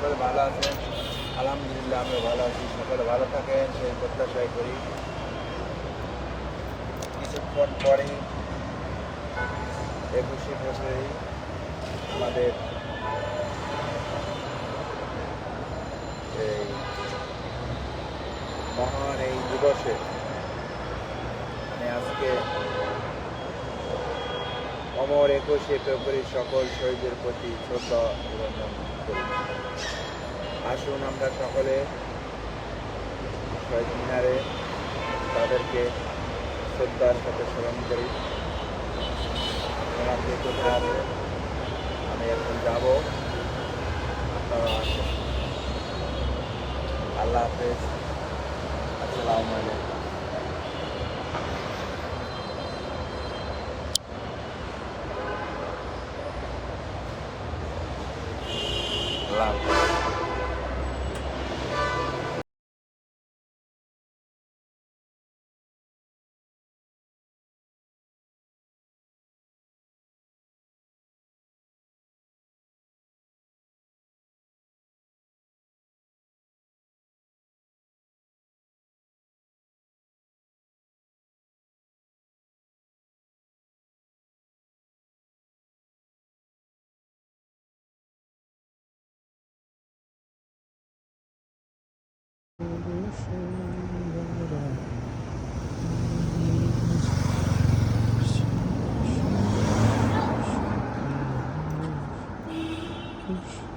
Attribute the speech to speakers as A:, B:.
A: সকলে ভালো আছেন। আলহামদুলিল্লাহ আমরা ভালো আছি। সকলে ভালো থাকেন সেই প্রত্যাশাই করি। কিছুক্ষণ পরেই 21শে ফেব্রুয়ারি আমাদের এই মহান এই দিবসে আজকে অমর 21শে ফেব্রুয়ারি সকল শহীদের প্রতি শ্রদ্ধা নিবেদন করি। আসুন আমরা সকলে শহীদ মিনারে তাদেরকে শ্রদ্ধার সাথে স্মরণ করি। আপনারা কে কোথায় আছেন? আমি এখন যাব, আপনারা আসেন। আল্লাহ হাফেজ। আসসালামু আলাইকুম। আল্লাহ হাফেজ।
B: Kuş